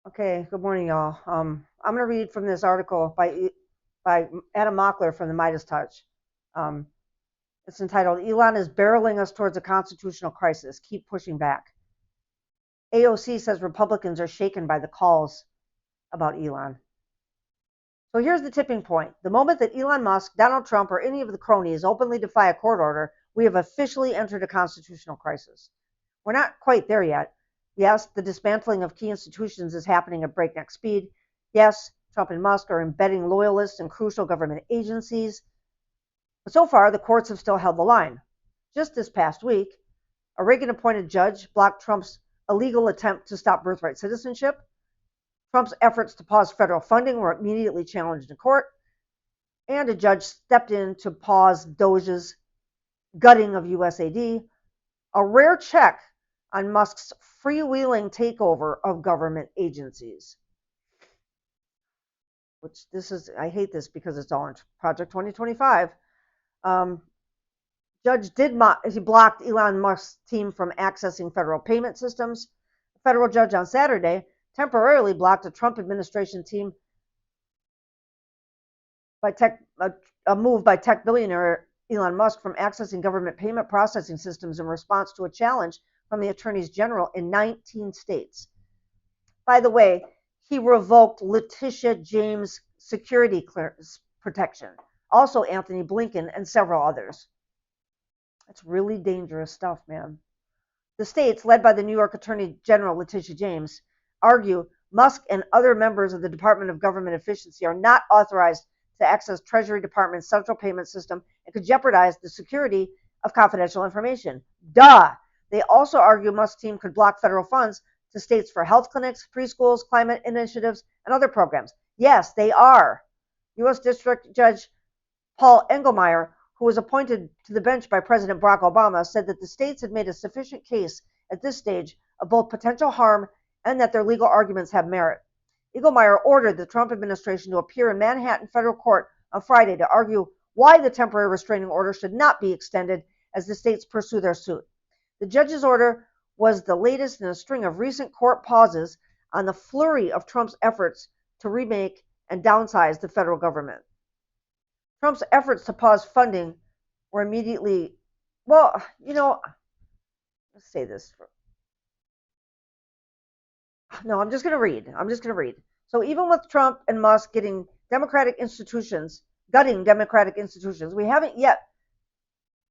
Okay, good morning, y'all. I'm going to read from this article by Adam Mockler from the Midas Touch. Um, it's entitled "Elon is barreling us towards a constitutional crisis. Keep pushing back." AOC says Republicans are shaken by the calls about Elon. So here's the tipping point. The moment that Elon Musk, Donald Trump, or any of the cronies openly defy a court order, we have officially entered a constitutional crisis. We're not quite there yet. Yes, the dismantling of key institutions is happening at breakneck speed. Yes, Trump and Musk are embedding loyalists in crucial government agencies. But so far, the courts have still held the line. Just this past week, a Reagan appointed judge blocked Trump's illegal attempt to stop birthright citizenship. Trump's efforts to pause federal funding were immediately challenged in court. And a judge stepped in to pause DOJ's gutting of USAID, a rare check on Musk's freewheeling takeover of government agencies. Which I hate this because it's all in Project 2025. Judge he blocked Elon Musk's team from accessing federal payment systems. A federal judge on Saturday temporarily blocked a Trump administration team by a move by tech billionaire Elon Musk from accessing government payment processing systems in response to a challenge from the attorneys general in 19 states. By the way, he revoked Letitia James' security clearance protection, also Anthony Blinken and several others. That's really dangerous stuff, man. The states, led by the New York Attorney General Letitia James, argue Musk and other members of the Department of Government Efficiency are not authorized to access Treasury Department's central payment system and could jeopardize the security of confidential information. Duh! They also argue Musk's team could block federal funds to states for health clinics, preschools, climate initiatives, and other programs. Yes, they are. U.S. District Judge Paul Engelmeyer, who was appointed to the bench by President Barack Obama, said that the states had made a sufficient case at this stage of both potential harm and that their legal arguments have merit. Engelmeyer ordered the Trump administration to appear in Manhattan federal court on Friday to argue why the temporary restraining order should not be extended as the states pursue their suit. The judge's order was the latest in a string of recent court pauses on the flurry of Trump's efforts to remake and downsize the federal government. Trump's efforts to pause funding were immediately, let's say this. No, I'm just going to read. So even with Trump and Musk gutting democratic institutions, we haven't yet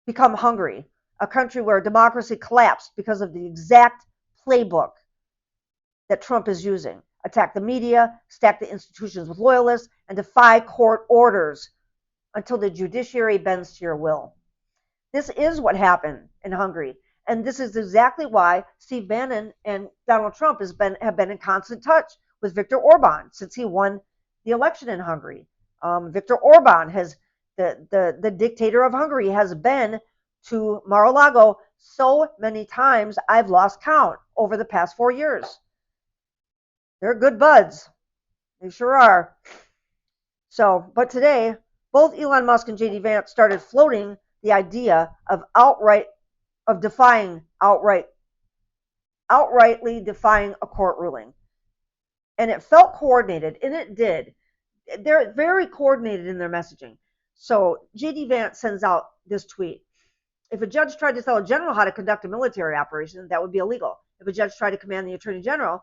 become Hungary, a country where democracy collapsed because of the exact playbook that Trump is using. Attack the media, stack the institutions with loyalists, and defy court orders until the judiciary bends to your will. This is what happened in Hungary. And this is exactly why Steve Bannon and Donald Trump have been in constant touch with Viktor Orban since he won the election in Hungary. Viktor Orban the dictator of Hungary, has been to Mar-a-Lago so many times I've lost count over the past 4 years. They're good buds. They sure are. So, but today, both Elon Musk and JD Vance started floating the idea of outrightly defying a court ruling. And it felt coordinated, and it did. They're very coordinated in their messaging. So JD Vance sends out this tweet. If a judge tried to tell a general how to conduct a military operation, that would be illegal. If a judge tried to command the attorney general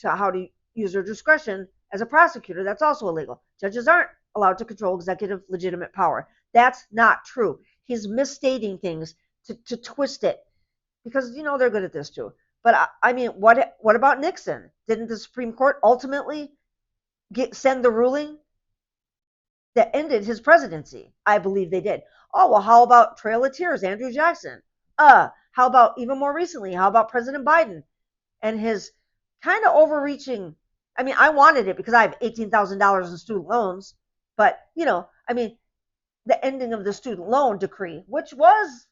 how to use their discretion as a prosecutor, that's also illegal. Judges aren't allowed to control executive legitimate power. That's not true. He's misstating things to twist it because, they're good at this too. But what about Nixon? Didn't the Supreme Court ultimately send the ruling that ended his presidency? I believe they did. Oh, well, how about Trail of Tears, Andrew Jackson? How about even more recently? How about President Biden and his kind of overreaching? I wanted it because I have $18,000 in student loans, but the ending of the student loan decree, which was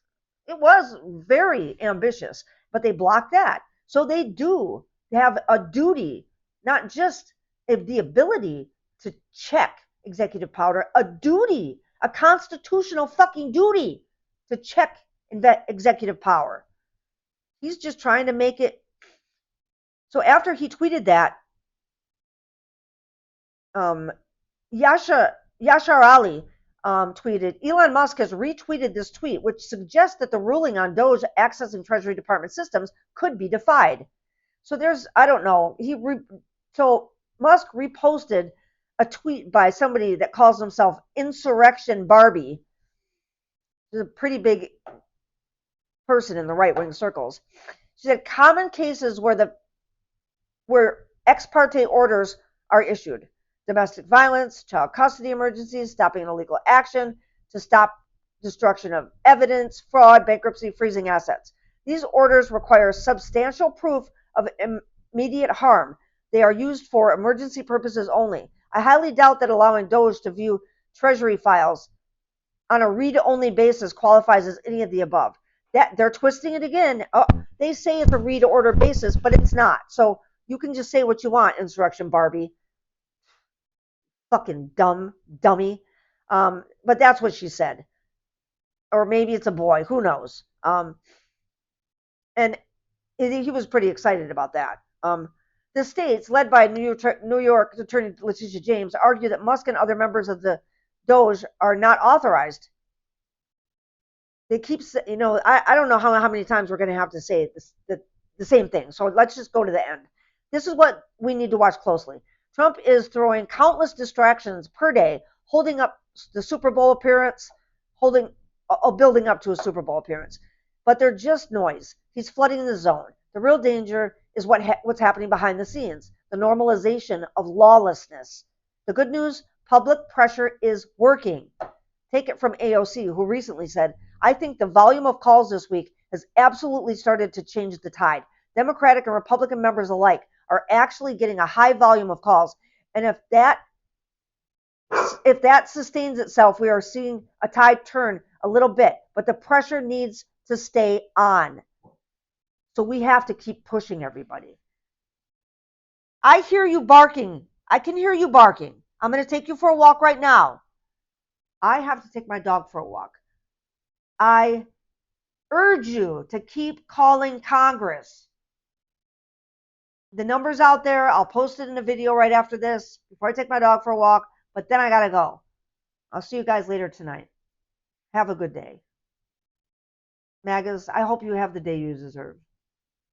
very ambitious, but they blocked that. So they do have a duty, not just the ability to check executive power, a duty, a constitutional fucking duty to check executive power. He's just trying to make it. So after he tweeted that, Um, Yashar Ali tweeted, Elon Musk has retweeted this tweet, which suggests that the ruling on Doge accessing Treasury Department systems could be defied. So there's, I don't know, so Musk reposted a tweet by somebody that calls himself Insurrection Barbie. She's a pretty big person in the right wing circles. She said common cases where ex parte orders are issued: domestic violence, child custody emergencies, stopping illegal action to stop destruction of evidence, fraud, bankruptcy, freezing assets. These orders require substantial proof of immediate harm. They are used for emergency purposes only. I highly doubt that allowing Doge to view Treasury files on a read-only basis qualifies as any of the above. That they're twisting it again. Oh, they say it's a read-order basis, but it's not. So you can just say what you want, Insurrection Barbie. Fucking dummy. But that's what she said. Or maybe it's a boy. Who knows? And he was pretty excited about that. The states, led by New York Attorney Letitia James, argue that Musk and other members of the Doge are not authorized. They keep, I don't know how many times we're going to have to say the same thing. So let's just go to the end. This is what we need to watch closely. Trump is throwing countless distractions per day, holding up the Super Bowl appearance, building up to a Super Bowl appearance. But they're just noise. He's flooding the zone. The real danger is what's happening behind the scenes, the normalization of lawlessness. The good news, public pressure is working. Take it from AOC, who recently said, I think the volume of calls this week has absolutely started to change the tide. Democratic and Republican members alike are actually getting a high volume of calls. And if that sustains itself, we are seeing a tide turn a little bit. But the pressure needs to stay on. So we have to keep pushing everybody. I hear you barking. I can hear you barking. I'm going to take you for a walk right now. I have to take my dog for a walk. I urge you to keep calling Congress. The number's out there. I'll post it in a video right after this before I take my dog for a walk, but then I got to go. I'll see you guys later tonight. Have a good day. MAGAs, I hope you have the day you deserve.